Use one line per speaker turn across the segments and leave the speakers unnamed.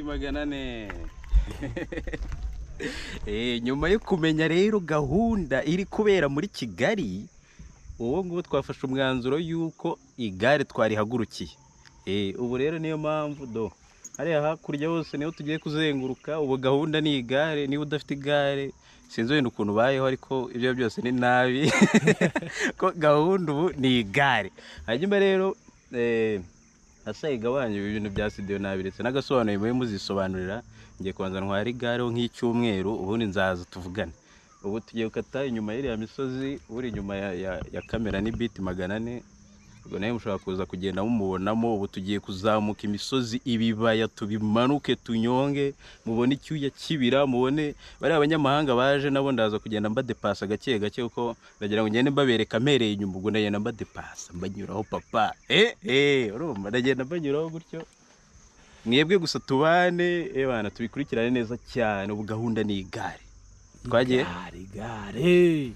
magana ane. Nyuma yo kumenya rero gahunda iri kubera muri Kigali, ubu ngubu twafashe umwanzuro y'uko igare twarihagurukiye. Ubu rero niyo mpamvu hariya hakurya hose niho tugiye kuzenguruka. Ubu gahunda ni igare. Niba udafite igare sinzi wenda ukuntu ubayeho, ariko ibyo byose ni nabi. Ko gahunda ubu ni igare. Hanyuma rero asayiga wanyu ibintu bya studio nabiretse n'agasobanuye mwe muzisobanurira. Ngiye kubanza ntwara igare nk'icyumweru, ubundi nzaza tuvugane. Ubu tugiye gukata inyuma y'iriya misozi, uri inyuma ya kamera ni biti 400. Ubwo nawe mushobora kuza kugenda mumubonamo. Ubu tugiye kuzamuka imisozi, ibibaya, tubimanuke, tunyonge, mubone icyuya kibira, mubone bari abanyamahanga baje nabo ndaza kugenda mbadepasa gake gake, uko ndagira ngo ngende mbabereka mereye inyuma. Ubwo ndagenda mbadepasa mbanyuraho papa. Urumva ndagenda mbanyuraho gutyo. Mwebwe gusa tubane bana, tubikurikirane neza cyane. Ubu gahunda ni igare. Twagiye igare.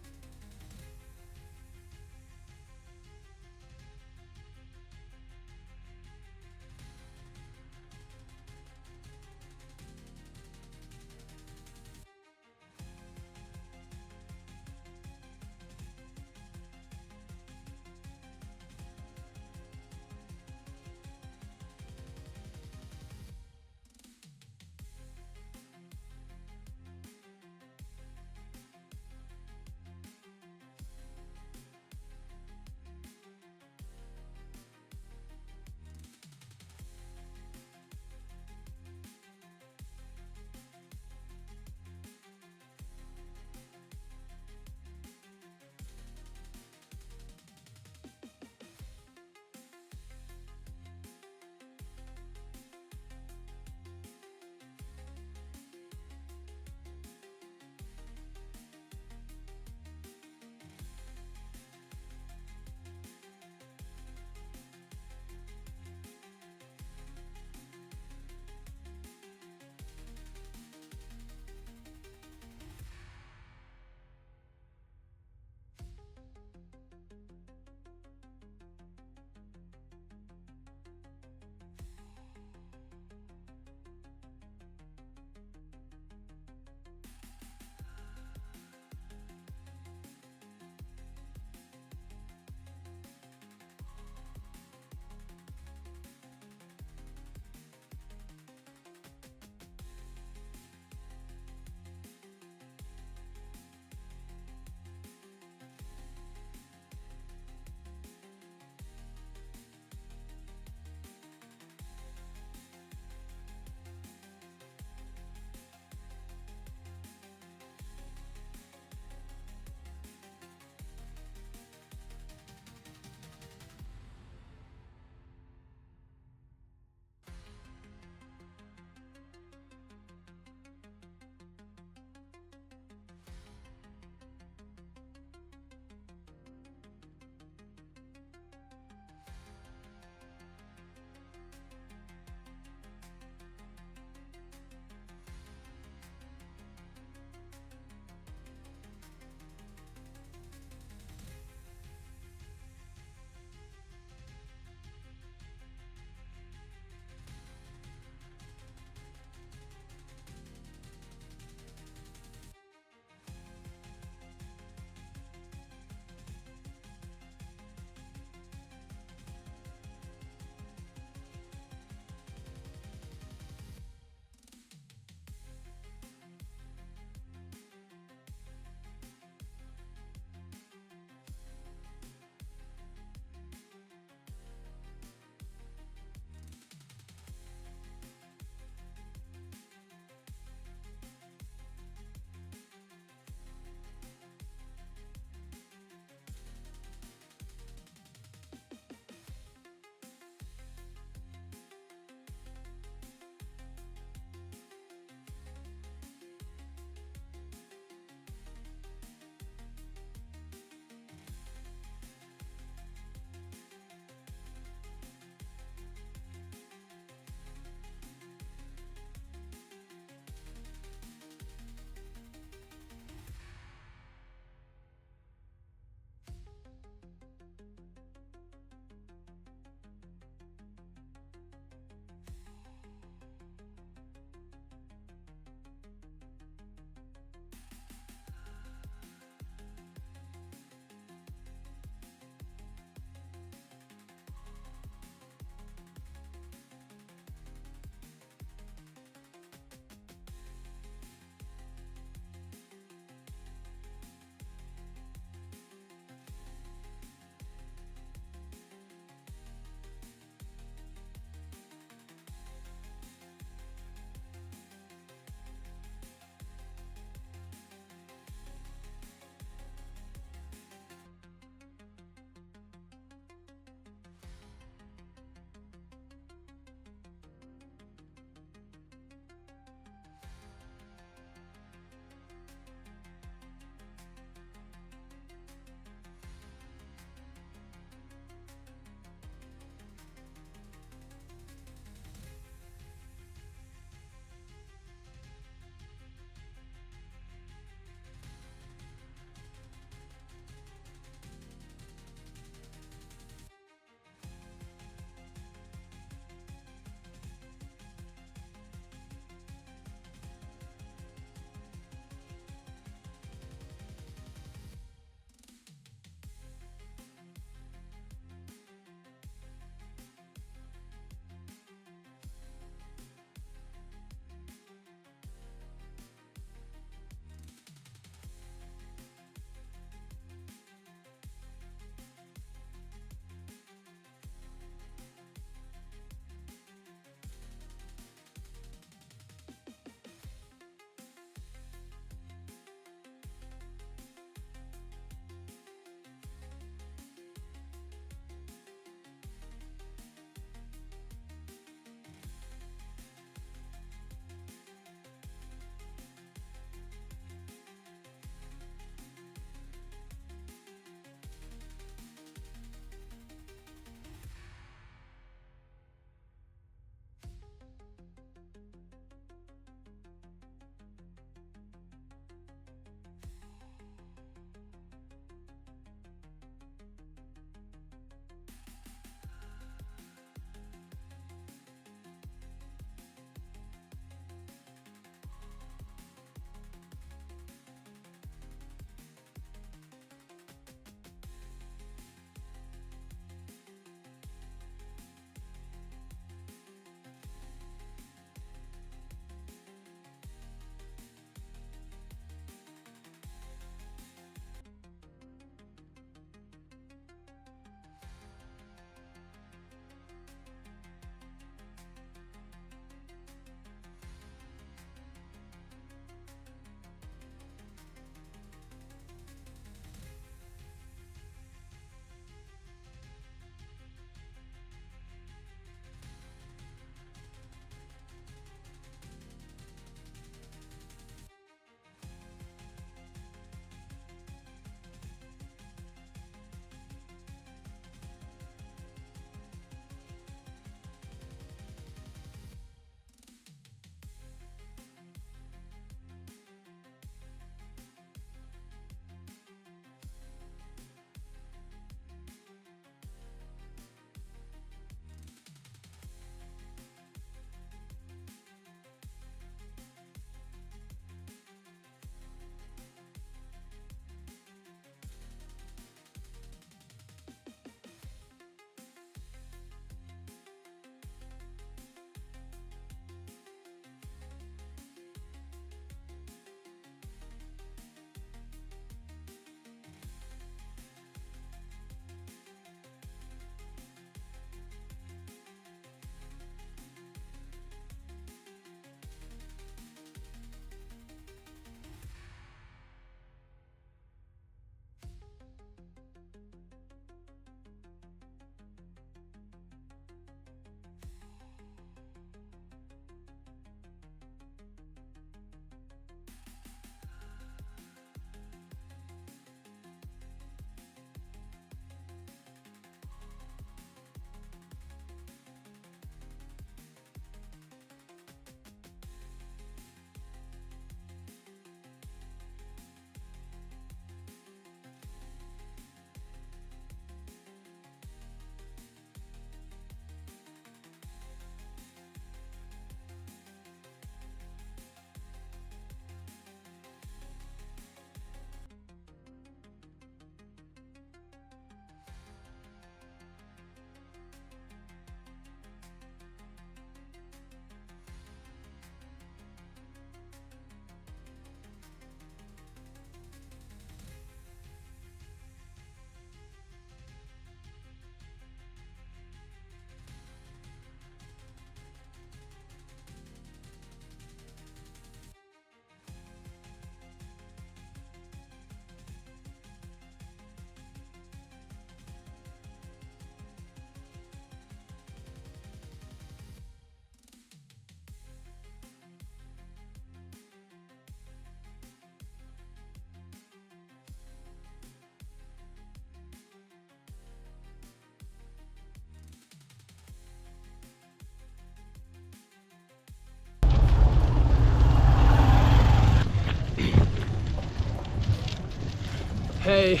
Hey,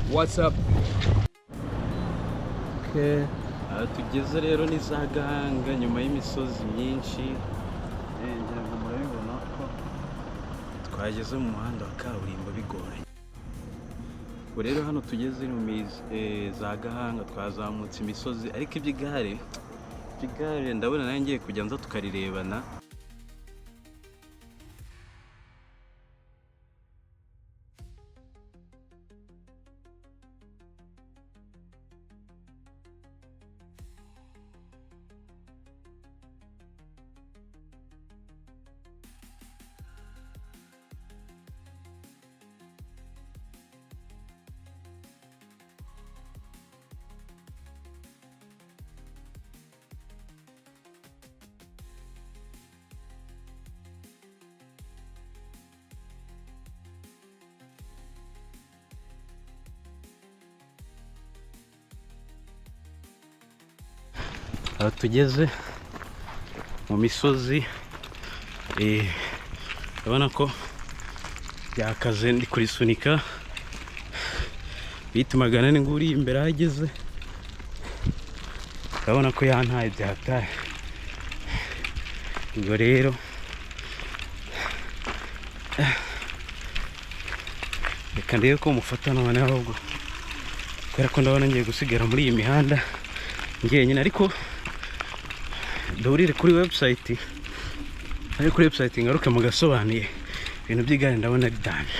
what's up?
Okay. Aha tugeze rero ni za Gahanga nyuma y'imisozi myinshi, ngira ngo murabibona ko twageze mu muhanda wa kaburimbo bigoranye. Ubu rero hano tugeze mu za Gahanga, twazamutse imisozi, ariko iby'igare ndabona nanjye ngiye kujya nza tukarirebana. Aha tugeze mu misozi, urabona ko byakaze, ndi kurisunika bitumaga nani ngo uri imbere ahageze, urabona ko yantaye byataye. Ubwo rero reka ndebe ko mufata none ahubwo, kubera ko ndabona ngiye gusigara muri iyi mihanda njyenyine, ariko ndahurire kuri website, ngaruke mugasobanuye ibintu by'igare, ndabona ari danje.